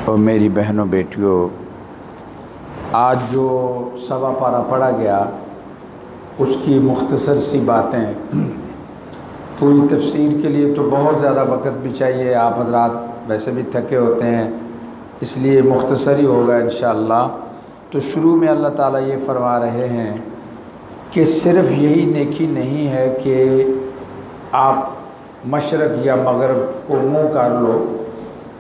اور میری بہنوں بیٹیوں، آج جو سوا پارہ پڑھا گیا اس کی مختصر سی باتیں، پوری تفسیر کے لیے تو بہت زیادہ وقت بھی چاہیے، آپ حضرات ویسے بھی تھکے ہوتے ہیں، اس لیے مختصر ہی ہوگا انشاءاللہ۔ تو شروع میں اللہ تعالیٰ یہ فرما رہے ہیں کہ صرف یہی نیکی نہیں ہے کہ آپ مشرق یا مغرب کو منہ کر لو،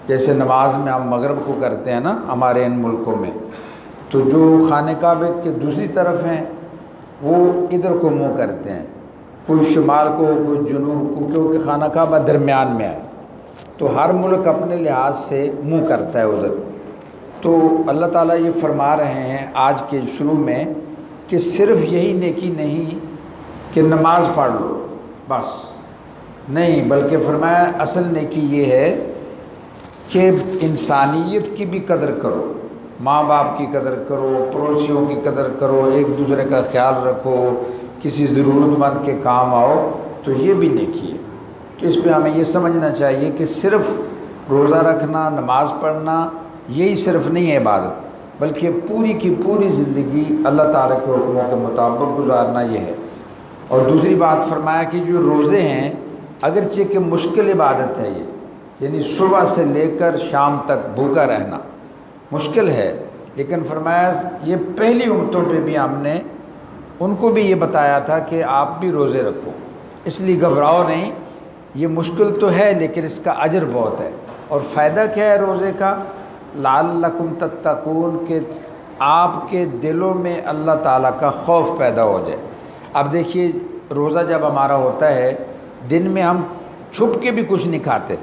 جیسے نماز میں ہم مغرب کو کرتے ہیں نا ہمارے ان ملکوں میں، تو جو خانہ کعبہ کے دوسری طرف ہیں وہ ادھر کو منہ کرتے ہیں، کوئی شمال کو کوئی جنوب کو، کیونکہ خانہ کعبہ درمیان میں ہے، تو ہر ملک اپنے لحاظ سے منہ کرتا ہے ادھر۔ تو اللہ تعالیٰ یہ فرما رہے ہیں آج کے شروع میں کہ صرف یہی نیکی نہیں کہ نماز پڑھ لو بس، نہیں، بلکہ فرمایا اصل نیکی یہ ہے کہ انسانیت کی بھی قدر کرو، ماں باپ کی قدر کرو، پڑوسیوں کی قدر کرو، ایک دوسرے کا خیال رکھو، کسی ضرورت مند کے کام آؤ، تو یہ بھی نیکی ہے۔ تو اس پہ ہمیں یہ سمجھنا چاہیے کہ صرف روزہ رکھنا، نماز پڑھنا یہی صرف نہیں ہے عبادت، بلکہ پوری کی پوری زندگی اللہ تعالیٰ کے حکموں کے مطابق گزارنا یہ ہے۔ اور دوسری بات فرمایا کہ جو روزے ہیں اگرچہ کہ مشکل عبادت ہے، یہ یعنی صبح سے لے کر شام تک بھوکا رہنا مشکل ہے، لیکن فرمایا یہ پہلی امتوں پہ بھی ہم نے ان کو بھی یہ بتایا تھا کہ آپ بھی روزے رکھو، اس لیے گھبراؤ نہیں، یہ مشکل تو ہے لیکن اس کا اجر بہت ہے۔ اور فائدہ کیا ہے روزے کا؟ لعلکم تتقون، کہ آپ کے دلوں میں اللہ تعالیٰ کا خوف پیدا ہو جائے۔ اب دیکھیے روزہ جب ہمارا ہوتا ہے، دن میں ہم چھپ کے بھی کچھ نہیں کھاتے،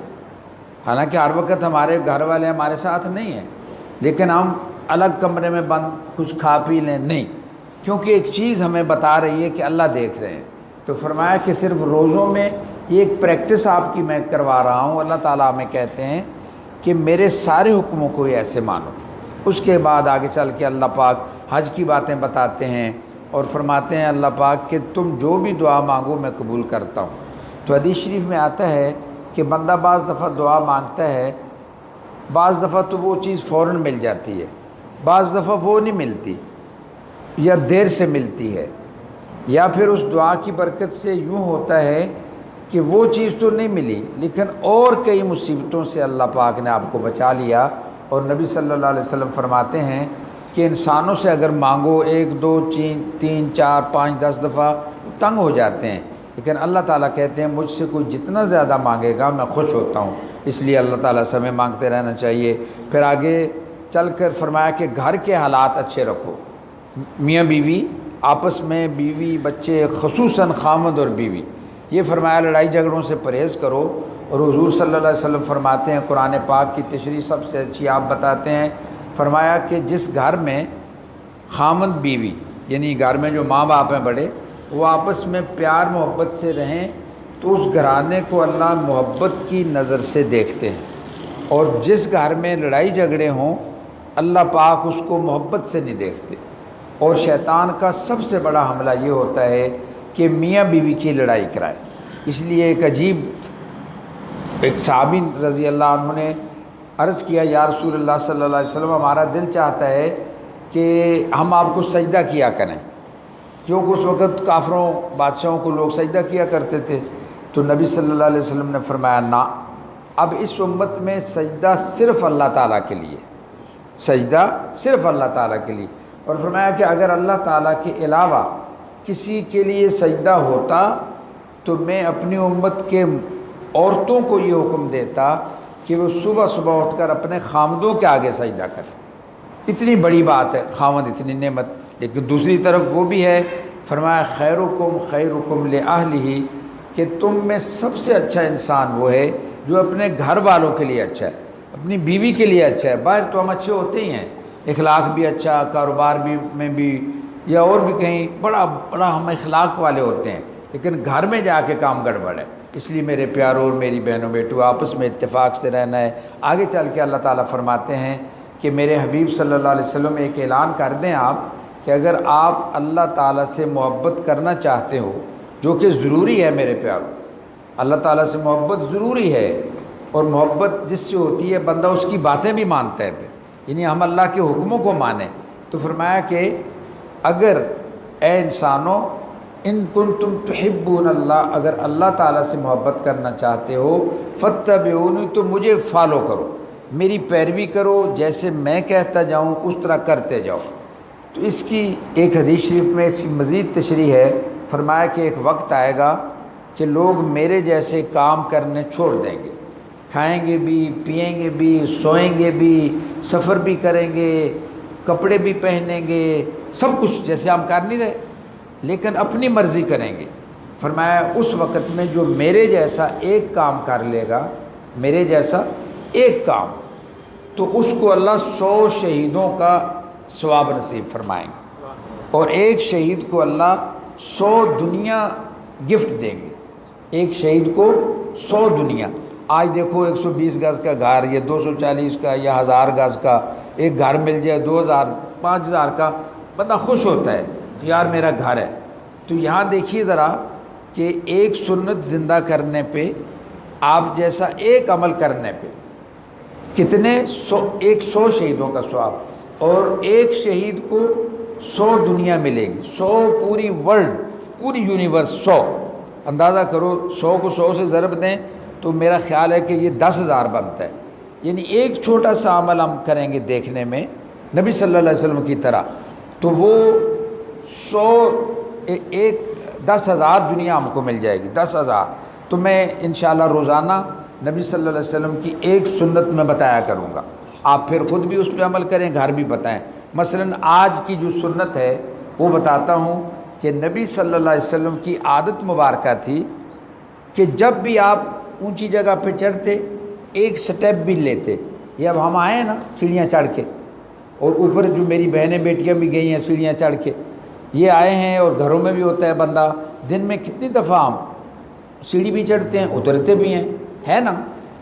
حالانکہ ہر وقت ہمارے گھر والے ہمارے ساتھ نہیں ہیں، لیکن ہم الگ کمرے میں بند کچھ کھا پی لیں، نہیں، کیونکہ ایک چیز ہمیں بتا رہی ہے کہ اللہ دیکھ رہے ہیں۔ تو فرمایا کہ صرف روزوں میں یہ ایک پریکٹس آپ کی میں کروا رہا ہوں، اللہ تعالیٰ ہمیں کہتے ہیں کہ میرے سارے حکموں کو یہ ایسے مانو۔ اس کے بعد آگے چل کے اللہ پاک حج کی باتیں بتاتے ہیں اور فرماتے ہیں اللہ پاک کہ تم جو بھی دعا مانگو میں قبول کرتا ہوں۔ تو حدیث شریف میں آتا ہے کہ بندہ بعض دفعہ دعا مانگتا ہے، بعض دفعہ تو وہ چیز فوراً مل جاتی ہے، بعض دفعہ وہ نہیں ملتی یا دیر سے ملتی ہے، یا پھر اس دعا کی برکت سے یوں ہوتا ہے کہ وہ چیز تو نہیں ملی لیکن اور کئی مصیبتوں سے اللہ پاک نے آپ کو بچا لیا۔ اور نبی صلی اللہ علیہ وسلم فرماتے ہیں کہ انسانوں سے اگر مانگو 1 2 3 4 5 10 دفعہ تنگ ہو جاتے ہیں، لیکن اللہ تعالیٰ کہتے ہیں مجھ سے کوئی جتنا زیادہ مانگے گا میں خوش ہوتا ہوں، اس لیے اللہ تعالیٰ سے ہمیں مانگتے رہنا چاہیے۔ پھر آگے چل کر فرمایا کہ گھر کے حالات اچھے رکھو، میاں بیوی آپس میں، بیوی بچے، خصوصاً خامد اور بیوی، یہ فرمایا لڑائی جھگڑوں سے پرہیز کرو۔ اور حضور صلی اللہ علیہ وسلم فرماتے ہیں، قرآن پاک کی تشریح سب سے اچھی آپ بتاتے ہیں، فرمایا کہ جس گھر میں خامد بیوی یعنی گھر میں جو ماں باپ ہیں بڑے، وہ آپس میں پیار محبت سے رہیں تو اس گھرانے کو اللہ محبت کی نظر سے دیکھتے ہیں، اور جس گھر میں لڑائی جھگڑے ہوں اللہ پاک اس کو محبت سے نہیں دیکھتے۔ اور شیطان کا سب سے بڑا حملہ یہ ہوتا ہے کہ میاں بیوی کی لڑائی کرائے۔ اس لیے ایک صحابی رضی اللہ عنہ نے عرض کیا، یا رسول اللہ صلی اللہ علیہ وسلم ہمارا دل چاہتا ہے کہ ہم آپ کو سجدہ کیا کریں، کیونکہ اس وقت کافروں بادشاہوں کو لوگ سجدہ کیا کرتے تھے۔ تو نبی صلی اللہ علیہ وسلم نے فرمایا نہ، اب اس امت میں سجدہ صرف اللہ تعالیٰ کے لیے، سجدہ صرف اللہ تعالیٰ کے لیے۔ اور فرمایا کہ اگر اللہ تعالیٰ کے علاوہ کسی کے لیے سجدہ ہوتا تو میں اپنی امت کے عورتوں کو یہ حکم دیتا کہ وہ صبح صبح اٹھ کر اپنے خامدوں کے آگے سجدہ کریں۔ اتنی بڑی بات ہے، خامد اتنی نعمت، لیکن دوسری طرف وہ بھی ہے، فرمایا خیرکم خیرکم لأہلہ، کہ تم میں سب سے اچھا انسان وہ ہے جو اپنے گھر والوں کے لیے اچھا ہے، اپنی بیوی کے لیے اچھا ہے۔ باہر تو ہم اچھے ہوتے ہی ہیں، اخلاق بھی اچھا، کاروبار بھی میں بھی یا اور بھی کہیں بڑا ہم اخلاق والے ہوتے ہیں، لیکن گھر میں جا کے کام گڑبڑ ہے۔ اس لیے میرے پیاروں اور میری بہنوں بیٹوں آپس میں اتفاق سے رہنا ہے۔ آگے چل کے اللہ تعالیٰ فرماتے ہیں کہ میرے حبیب صلی اللہ علیہ وسلم ایک اعلان کر دیں آپ کہ اگر آپ اللہ تعالیٰ سے محبت کرنا چاہتے ہو، جو کہ ضروری ہے میرے پیاروں، اللہ تعالیٰ سے محبت ضروری ہے، اور محبت جس سے ہوتی ہے بندہ اس کی باتیں بھی مانتا ہے پھر، یعنی ہم اللہ کے حکموں کو مانیں۔ تو فرمایا کہ اگر اے انسانوں ان کنتم تحبون اللہ، اگر اللہ تعالیٰ سے محبت کرنا چاہتے ہو فاتبعونی، تو مجھے فالو کرو، میری پیروی کرو، جیسے میں کہتا جاؤں اس طرح کرتے جاؤ۔ تو اس کی ایک حدیث شریف میں اس کی مزید تشریح ہے، فرمایا کہ ایک وقت آئے گا کہ لوگ میرے جیسے کام کرنے چھوڑ دیں گے، کھائیں گے بھی، پئیں گے بھی، سوئیں گے بھی، سفر بھی کریں گے، کپڑے بھی پہنیں گے، سب کچھ جیسے ہم کر نہیں رہے، لیکن اپنی مرضی کریں گے۔ فرمایا اس وقت میں جو میرے جیسا ایک کام کر لے گا، میرے جیسا ایک کام، تو اس کو اللہ 100 شہیدوں کا ثواب نصیب فرمائیں گے، اور ایک شہید کو اللہ 100 دنیا گفٹ دیں گے، ایک شہید کو 100 دنیا۔ آج دیکھو 120 گز کا گھر یا 240 کا یا 1000 گز کا ایک گھر مل جائے، 2000 5000 کا، بندہ خوش ہوتا ہے یار میرا گھر ہے۔ تو یہاں دیکھیے ذرا کہ ایک سنت زندہ کرنے پہ، آپ جیسا ایک عمل کرنے پہ کتنے 100 شہیدوں کا ثواب، اور ایک شہید کو 100 دنیا ملے گی، 100 پوری ورلڈ، پوری یونیورس 100۔ اندازہ کرو 100 کو 100 سے ضرب دیں تو میرا خیال ہے کہ یہ 10,000 بنتا ہے، یعنی ایک چھوٹا سا عمل ہم کریں گے دیکھنے میں نبی صلی اللہ علیہ وسلم کی طرح، تو وہ 10,000 دنیا ہم کو مل جائے گی، 10,000۔ تو میں انشاءاللہ روزانہ نبی صلی اللہ علیہ وسلم کی ایک سنت میں بتایا کروں گا، آپ پھر خود بھی اس پہ عمل کریں، گھر بھی بتائیں۔ مثلا آج کی جو سنت ہے وہ بتاتا ہوں کہ نبی صلی اللہ علیہ وسلم کی عادت مبارکہ تھی کہ جب بھی آپ اونچی جگہ پہ چڑھتے ایک سٹیپ بھی لیتے۔ یہ اب ہم آئے ہیں نا سیڑھیاں چڑھ کے، اور اوپر جو میری بہنیں بیٹیاں بھی گئی ہیں سیڑھیاں چڑھ کے، یہ آئے ہیں، اور گھروں میں بھی ہوتا ہے بندہ دن میں کتنی دفعہ ہم سیڑھی بھی چڑھتے ہیں اترتے بھی ہیں، ہے نا؟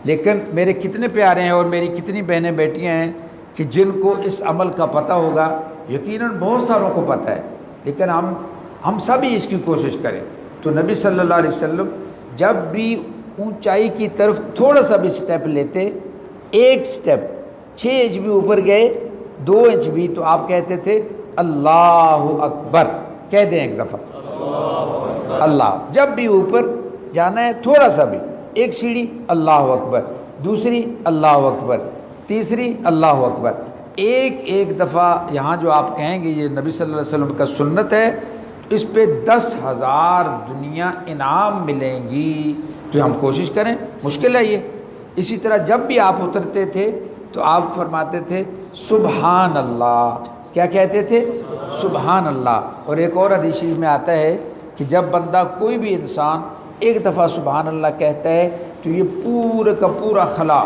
لیکن میرے کتنے پیارے ہیں اور میری کتنی بہنیں بیٹیاں ہیں کہ جن کو اس عمل کا پتہ ہوگا، یقیناً بہت ساروں کو پتہ ہے، لیکن ہم سبھی اس کی کوشش کریں۔ تو نبی صلی اللہ علیہ وسلم جب بھی اونچائی کی طرف تھوڑا سا بھی سٹیپ لیتے، ایک سٹیپ 6 انچ بھی اوپر گئے، 2 انچ بھی، تو آپ کہتے تھے اللہ اکبر، کہہ دیں ایک دفعہ اللہ۔ جب بھی اوپر جانا ہے تھوڑا سا بھی، ایک سیڑھی اللہ اکبر، دوسری اللہ اکبر، تیسری اللہ اکبر، ایک دفعہ یہاں جو آپ کہیں گے یہ نبی صلی اللہ علیہ وسلم کا سنت ہے، اس پہ 10,000 دنیا انعام ملیں گی۔ تو ہم کوشش کریں، مشکل ہے یہ۔ اسی طرح جب بھی آپ اترتے تھے تو آپ فرماتے تھے سبحان اللہ، کیا کہتے تھے؟ سبحان اللہ۔ اور ایک اور حدیث شریف میں آتا ہے کہ جب بندہ کوئی بھی انسان ایک دفعہ سبحان اللہ کہتا ہے تو یہ پورے کا پورا خلا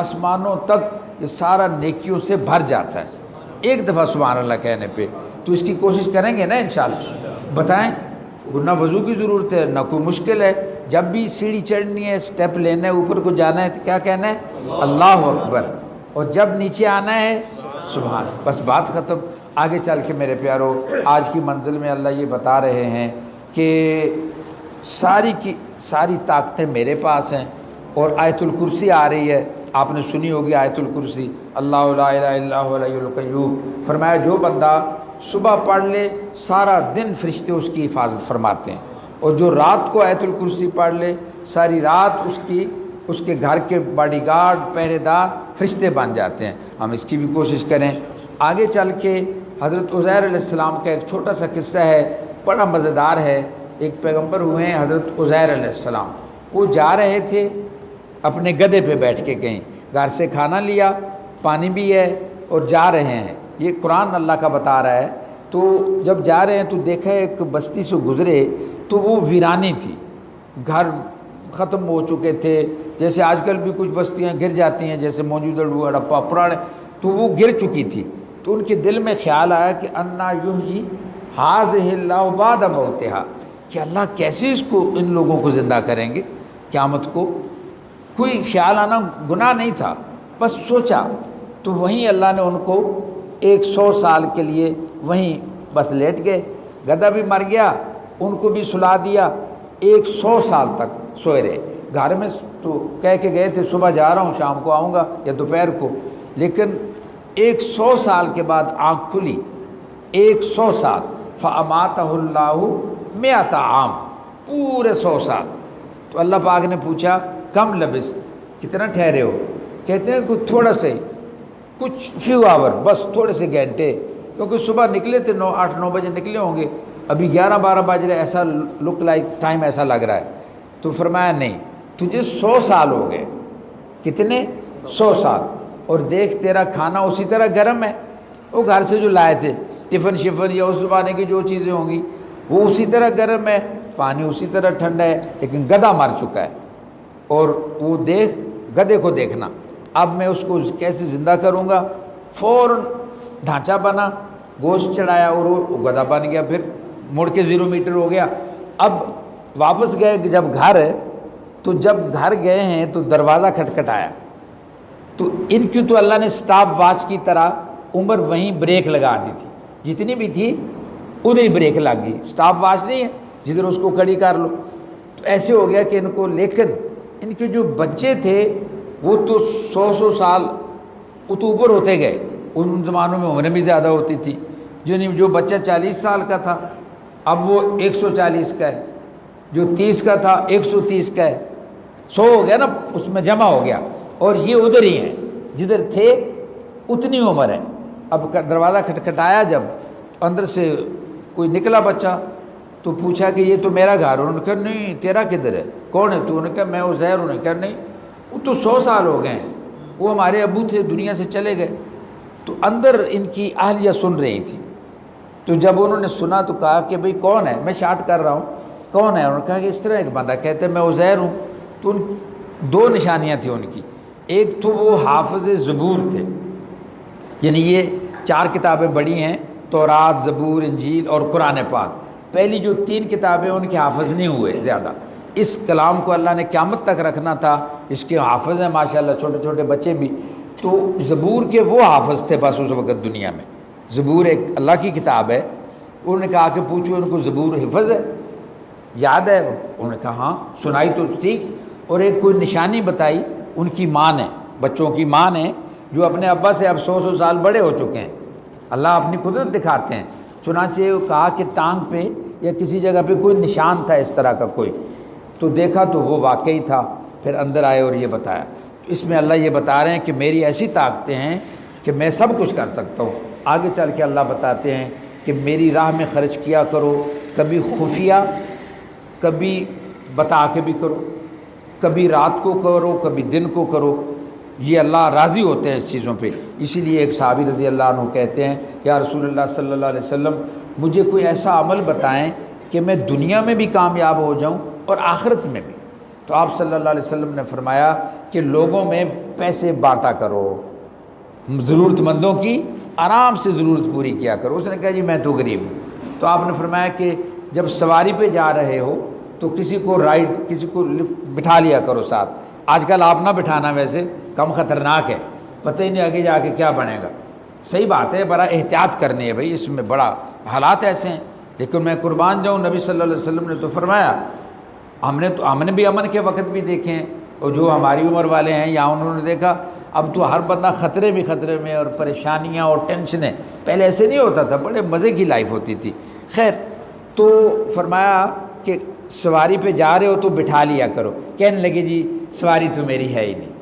آسمانوں تک یہ سارا نیکیوں سے بھر جاتا ہے، ایک دفعہ سبحان اللہ کہنے پہ۔ تو اس کی کوشش کریں گے نا انشاءاللہ؟ بتائیں، نہ وضو کی ضرورت ہے نہ کوئی مشکل ہے، جب بھی سیڑھی چڑھنی ہے، سٹیپ لینا ہے، اوپر کو جانا ہے تو کیا کہنا ہے؟ اللہ اکبر، اور جب نیچے آنا ہے سبحان۔ بس بات ختم۔ آگے چل کے میرے پیارو آج کی منزل میں اللہ یہ بتا رہے ہیں کہ ساری کی ساری طاقتیں میرے پاس ہیں، اور آیت الکرسی آ رہی ہے، آپ نے سنی ہوگی آیت الکرسی، اللہ لا الہ الا هو الحی القیوم۔ فرمایا جو بندہ صبح پڑھ لے سارا دن فرشتے اس کی حفاظت فرماتے ہیں، اور جو رات کو آیت الکرسی پڑھ لے ساری رات اس کے گھر کے باڈی گارڈ، پہرے دار فرشتے بن جاتے ہیں۔ ہم اس کی بھی کوشش کریں۔ آگے چل کے حضرت عزیر علیہ السلام کا ایک چھوٹا سا قصہ ہے، بڑا مزیدار ہے۔ ایک پیغمبر ہوئے ہیں حضرت عزیر علیہ السلام، وہ جا رہے تھے اپنے گدھے پہ بیٹھ کے، کہیں گھر سے کھانا لیا، پانی بھی ہے، اور جا رہے ہیں۔ یہ قرآن اللہ کا بتا رہا ہے۔ تو جب جا رہے ہیں تو دیکھا ایک بستی سے گزرے تو وہ ویرانی تھی، گھر ختم ہو چکے تھے، جیسے آج کل بھی کچھ بستیاں گر جاتی ہیں، جیسے موجودہ ہڑپا پرانے، تو وہ گر چکی تھی۔ تو ان کے دل میں خیال آیا کہ انا یحیی ھذہ اللہ بعد موتہا، کہ اللہ کیسے اس کو ان لوگوں کو زندہ کریں گے قیامت کو۔ کوئی خیال آنا گناہ نہیں تھا، بس سوچا، تو وہیں اللہ نے ان کو 100 سال کے لیے وہیں بس لیٹ گئے، گدھا بھی مر گیا، ان کو بھی سلا دیا، 100 سال تک سوئے رہے۔ گھر میں تو کہہ کے گئے تھے صبح جا رہا ہوں شام کو آؤں گا یا دوپہر کو، لیکن 100 سال کے بعد آنکھ کھلی، 100 سال، فَأَمَاتَهُ اللَّهُ 100 عام، پورے 100 سال۔ تو اللہ پاک نے پوچھا کم لبس، کتنا ٹھہرے ہو؟ کہتے ہیں کچھ تھوڑا سے، کچھ فیو آور، بس تھوڑے سے گھنٹے، کیونکہ صبح نکلے تھے 8-9 بجے نکلے ہوں گے، ابھی 11-12 بج رہے، ایسا لک لائک ٹائم ایسا لگ رہا ہے۔ تو فرمایا نہیں، تجھے 100 سال ہو گئے۔ کتنے؟ 100 سال۔ اور دیکھ تیرا کھانا اسی طرح گرم ہے، وہ گھر سے جو لائے تھے ٹفن شفن یا اس زمانے کی جو چیزیں ہوں گی وہ اسی طرح گرم ہے، پانی اسی طرح ٹھنڈا ہے، لیکن گدھا مر چکا ہے۔ اور وہ دیکھ، گدھے کو دیکھنا، اب میں اس کو کیسے زندہ کروں گا؟ فوراً ڈھانچہ بنا، گوشت چڑھایا اور وہ گدھا بن گیا، پھر مڑ کے 0 میٹر ہو گیا۔ اب واپس گئے جب گھر، تو جب گھر گئے ہیں تو دروازہ کھٹکھٹایا، تو ان کی تو اللہ نے سٹاپ واچ کی طرح عمر وہیں بریک لگا دی تھی، جتنی بھی تھی ادھر ہی بریک لگ گئی، سٹاپ واچ نہیں ہے جدھر اس کو کھڑی کر لو۔ تو ایسے ہو گیا کہ ان کو، لیکن ان کے جو بچے تھے وہ تو 100 سال وہ تو اوپر ہوتے گئے، ان زمانوں میں عمریں بھی زیادہ ہوتی تھی۔ جو بچہ 40 سال کا تھا اب وہ 140 کا ہے، جو 30 کا تھا 130 کا ہے، 100 ہو گیا نا، اس میں جمع ہو گیا، اور یہ ادھر ہی ہیں جدھر تھے اتنی عمر ہے۔ اب دروازہ کھٹکھٹایا، جب اندر سے کوئی نکلا بچہ تو پوچھا کہ یہ تو میرا گھر ہے، انہوں نے کہا نہیں تیرا کدھر ہے، کون ہے تو؟ انہوں نے کہا میں عزیر ہوں۔ انہوں نے کہا نہیں، وہ تو 100 سال ہو گئے ہیں، وہ ہمارے ابو تھے، دنیا سے چلے گئے۔ تو اندر ان کی اہلیہ سن رہی تھی، تو جب انہوں نے سنا تو کہا کہ بھئی کون ہے؟ میں شارٹ کر رہا ہوں، کون ہے؟ انہوں نے کہا کہ اس طرح ایک بندہ، کہتے ہیں میں عزیر ہوں۔ تو 2 نشانیاں تھیں ان کی، ایک تو وہ حافظ زبور تھے، یعنی یہ 4 کتابیں بڑی ہیں، تورات، زبور، انجیل اور قرآن پاک۔ پہلی جو 3 کتابیں ان کے حافظ نہیں ہوئے زیادہ، اس کلام کو اللہ نے قیامت تک رکھنا تھا، اس کے حافظ ہیں ماشاءاللہ، چھوٹے چھوٹے بچے بھی۔ تو زبور کے وہ حافظ تھے بس اس وقت دنیا میں، زبور ایک اللہ کی کتاب ہے۔ انہوں نے کہا کہ پوچھو ان کو زبور حفظ ہے، یاد ہے؟ انہوں نے کہا ہاں، سنائی تو ٹھیک۔ اور ایک کوئی نشانی بتائی، ان کی ماں نے، بچوں کی ماں نے، جو اپنے ابا سے اب 100 سال بڑے ہو چکے ہیں، اللہ اپنی قدرت دکھاتے ہیں۔ چنانچہ وہ کہا کہ ٹانگ پہ یا کسی جگہ پہ کوئی نشان تھا اس طرح کا کوئی، تو دیکھا تو وہ واقعی تھا۔ پھر اندر آئے اور یہ بتایا۔ تو اس میں اللہ یہ بتا رہے ہیں کہ میری ایسی طاقتیں ہیں کہ میں سب کچھ کر سکتا ہوں۔ آگے چل کے اللہ بتاتے ہیں کہ میری راہ میں خرچ کیا کرو، کبھی خفیہ، کبھی بتا کے بھی کرو، کبھی رات کو کرو، کبھی دن کو کرو، یہ اللہ راضی ہوتے ہیں اس چیزوں پہ۔ اسی لیے ایک صحابی رضی اللہ عنہ کہتے ہیں یا رسول اللہ صلی اللہ علیہ وسلم مجھے کوئی ایسا عمل بتائیں کہ میں دنیا میں بھی کامیاب ہو جاؤں اور آخرت میں بھی۔ تو آپ صلی اللہ علیہ وسلم نے فرمایا کہ لوگوں میں پیسے بانٹا کرو، ضرورت مندوں کی آرام سے ضرورت پوری کیا کرو۔ اس نے کہا جی میں تو غریب ہوں۔ تو آپ نے فرمایا کہ جب سواری پہ جا رہے ہو تو کسی کو رائڈ، کسی کو بٹھا لیا کرو ساتھ۔ آج کل آپ نہ بٹھانا ویسے کم خطرناک ہے، پتہ ہی نہیں آگے جا کے کیا بنے گا۔ صحیح بات ہے، بڑا احتیاط کرنی ہے بھائی، اس میں بڑا حالات ایسے ہیں۔ لیکن میں قربان جاؤں، نبی صلی اللہ علیہ وسلم نے تو فرمایا، ہم نے بھی امن کے وقت بھی دیکھے ہیں، اور جو ہماری عمر والے ہیں یا انہوں نے دیکھا، اب تو ہر بندہ خطرے میں اور پریشانیاں اور ٹینشنیں۔ پہلے ایسے نہیں ہوتا تھا، بڑے مزے کی لائف ہوتی تھی۔ خیر، تو فرمایا کہ سواری پہ جا رہے ہو تو بٹھا لیا کرو۔ کہنے لگے جی سواری تو میری ہے ہی نہیں،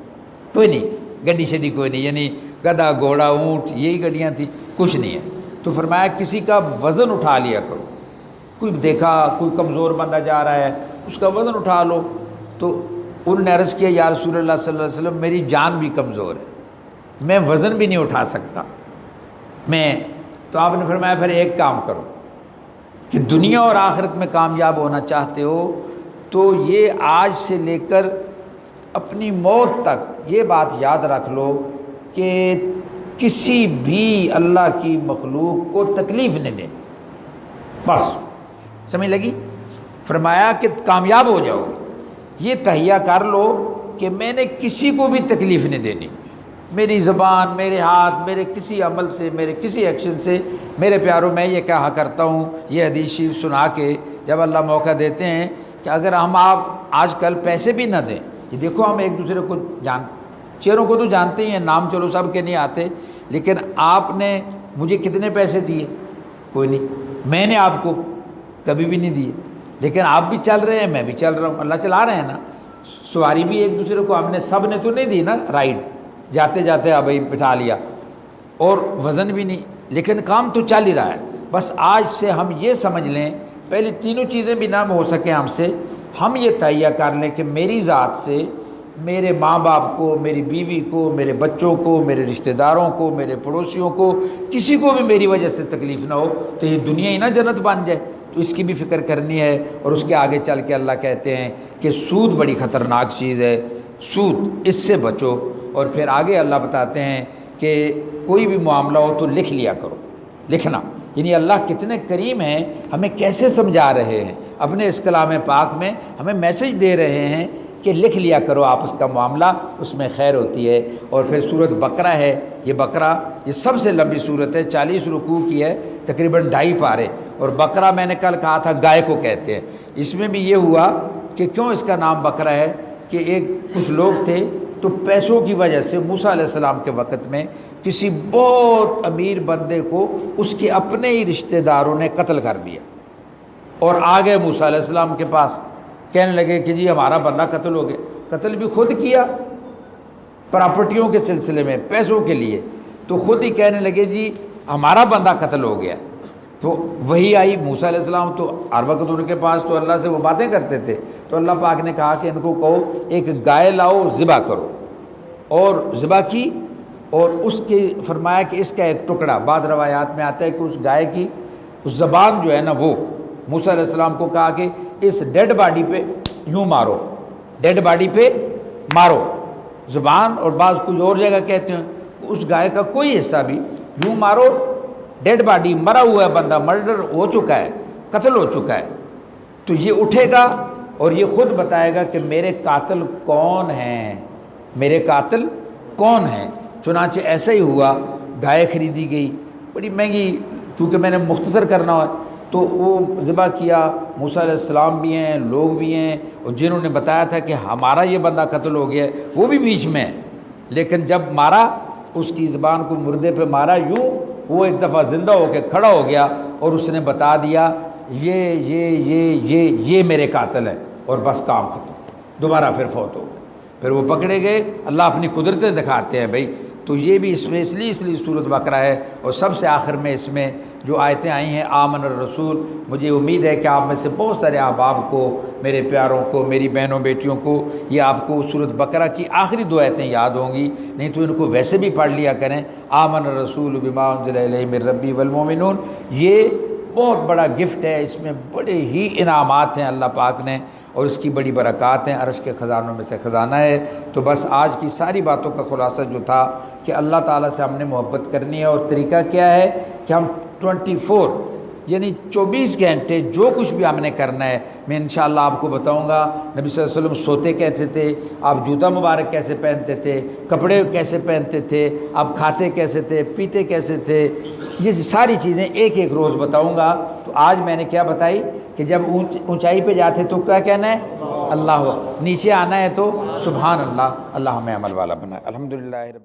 کوئی نہیں، گڈی شڈی کوئی نہیں، یعنی گدھا، گھوڑا، اونٹ، یہی گڈیاں تھیں، کچھ نہیں ہے۔ تو فرمایا کسی کا وزن اٹھا لیا کرو، کوئی دیکھا کوئی کمزور بندہ جا رہا ہے اس کا وزن اٹھا لو۔ تو انہوں نے عرض کیا یا رسول اللہ صلی اللہ علیہ وسلم میری جان بھی کمزور ہے، میں وزن بھی نہیں اٹھا سکتا میں۔ تو آپ نے فرمایا پھر ایک کام کرو کہ دنیا اور آخرت میں کامیاب ہونا چاہتے ہو تو یہ آج سے لے کر اپنی موت تک یہ بات یاد رکھ لو کہ کسی بھی اللہ کی مخلوق کو تکلیف نہیں دینی، بس سمجھ لگی؟ فرمایا کہ کامیاب ہو جاؤ گے، یہ تہیہ کر لو کہ میں نے کسی کو بھی تکلیف نہیں دینی، میری زبان، میرے ہاتھ، میرے کسی عمل سے، میرے کسی ایکشن سے۔ میرے پیاروں، میں یہ کہا کرتا ہوں، یہ حدیث شریف سنا کے جب اللہ موقع دیتے ہیں کہ کہ اگر ہم آپ آج کل پیسے بھی نہ دیں، یہ دیکھو ہم ایک دوسرے کو چہروں کو تو جانتے ہی ہیں، نام چلو سب کے نہیں آتے، لیکن آپ نے مجھے کتنے پیسے دیے؟ کوئی نہیں، میں نے آپ کو کبھی بھی نہیں دیے، لیکن آپ بھی چل رہے ہیں، میں بھی چل رہا ہوں، اللہ چلا رہے ہیں نا۔ سواری بھی ایک دوسرے کو ہم نے سب نے تو نہیں دی نا، رائڈ جاتے جاتے ابھی بٹھا لیا، اور وزن بھی نہیں، لیکن کام تو چل ہی رہا ہے۔ بس آج سے ہم یہ سمجھ لیں، پہلے تینوں چیزیں بھی نہ ہو سکیں ہم سے، ہم یہ تہیہ کر لیں کہ میری ذات سے میرے ماں باپ کو، میری بیوی کو، میرے بچوں کو، میرے رشتہ داروں کو، میرے پڑوسیوں کو، کسی کو بھی میری وجہ سے تکلیف نہ ہو، تو یہ دنیا ہی نہ جنت بن جائے، تو اس کی بھی فکر کرنی ہے۔ اور اس کے آگے چل کے اللہ کہتے ہیں کہ سود بڑی خطرناک چیز ہے، سود، اس سے بچو۔ اور پھر آگے اللہ بتاتے ہیں کہ کوئی بھی معاملہ ہو تو لکھ لیا کرو، لکھنا، یعنی اللہ کتنے کریم ہیں، ہمیں کیسے سمجھا رہے ہیں اپنے اس کلام پاک میں، ہمیں میسج دے رہے ہیں کہ لکھ لیا کرو آپس کا معاملہ، اس میں خیر ہوتی ہے۔ اور پھر سورۃ بقرہ ہے، یہ بقرہ یہ سب سے لمبی سورت ہے، 40 رکوع کی ہے، تقریباً 2.5 پارے۔ اور بقرہ میں نے کل کہا تھا گائے کو کہتے ہیں، اس میں بھی یہ ہوا کہ کیوں اس کا نام بقرہ ہے کہ کچھ لوگ تھے تو پیسوں کی وجہ سے موسیٰ علیہ السلام کے وقت میں کسی بہت امیر بندے کو اس کے اپنے ہی رشتہ داروں نے قتل کر دیا، اور آ گئے موسیٰ علیہ السلام کے پاس، کہنے لگے کہ جی ہمارا بندہ قتل ہو گیا۔ قتل بھی خود کیا پراپرٹیوں کے سلسلے میں، پیسوں کے لیے، تو خود ہی کہنے لگے جی ہمارا بندہ قتل ہو گیا۔ تو وہی آئی، موسیٰ علیہ السلام تو ہر وقت ان کے پاس تو اللہ سے وہ باتیں کرتے تھے، تو اللہ پاک نے کہا کہ ان کو کہو ایک گائے لاؤ، ذبح کرو، اور ذبح کی، اور اس کے فرمایا کہ اس کا ایک ٹکڑا، بعض روایات میں آتا ہے کہ اس گائے کی اس زبان جو ہے نا، وہ موسیٰ علیہ السلام کو کہا کہ اس ڈیڈ باڈی پہ یوں مارو، ڈیڈ باڈی پہ مارو زبان، اور بعض کچھ اور جگہ کہتے ہیں اس گائے کا کوئی حصہ بھی یوں مارو، ڈیڈ باڈی، مرا ہوا ہے بندہ، مرڈر ہو چکا ہے، قتل ہو چکا ہے، تو یہ اٹھے گا اور یہ خود بتائے گا کہ میرے قاتل کون ہیں، میرے قاتل کون ہیں۔ چنانچہ ایسا ہی ہوا، گائے خریدی گئی بڑی مہنگی، کیونکہ میں نے مختصر کرنا ہے تو وہ ذبح کیا، موسیٰ علیہ السلام بھی ہیں، لوگ بھی ہیں، اور جنہوں نے بتایا تھا کہ ہمارا یہ بندہ قتل ہو گیا ہے وہ بھی بیچ میں ہے، لیکن جب مارا اس کی زبان کو مردے پہ مارا یوں، وہ ایک دفعہ زندہ ہو کے کھڑا ہو گیا اور اس نے بتا دیا یہ میرے قاتل ہیں، اور بس کام ختم، دوبارہ پھر فوت ہو گئے، پھر وہ پکڑے گئے۔ اللہ اپنی قدرتیں دکھاتے ہیں بھائی، تو یہ بھی اس میں اس لیے سورۃ بقرہ ہے۔ اور سب سے آخر میں اس میں جو آیتیں آئی ہیں، آمن الرسول، مجھے امید ہے کہ آپ میں سے بہت سارے احباب کو، میرے پیاروں کو، میری بہنوں بیٹیوں کو، یہ آپ کو سورۃ بقرہ کی آخری 2 آیتیں یاد ہوں گی، نہیں تو ان کو ویسے بھی پڑھ لیا کریں، آمن الرسول بما انزل الیہ من ربی والمؤمنون، یہ بہت بڑا گفٹ ہے، اس میں بڑے ہی انعامات ہیں اللہ پاک نے، اور اس کی بڑی برکات ہیں، عرش کے خزانوں میں سے خزانہ ہے۔ تو بس آج کی ساری باتوں کا خلاصہ جو تھا کہ اللہ تعالیٰ سے ہم نے محبت کرنی ہے، اور طریقہ کیا ہے کہ ہم 24 یعنی 24 گھنٹے جو کچھ بھی ہم نے کرنا ہے، میں انشاءاللہ آپ کو بتاؤں گا۔ نبی صلی اللہ علیہ وسلم سوتے کیسے تھے، آپ جوتا مبارک کیسے پہنتے تھے، کپڑے کیسے پہنتے تھے، آپ کھاتے کیسے تھے، پیتے کیسے تھے، یہ ساری چیزیں ایک ایک روز بتاؤں گا۔ تو آج میں نے کیا بتائی کہ جب اونچائی پہ جاتے تو کیا کہنا ہے، اللہ، نیچے آنا ہے تو سبحان اللہ۔ اللہ ہمیں عمل والا بنائے۔ الحمدللہ رب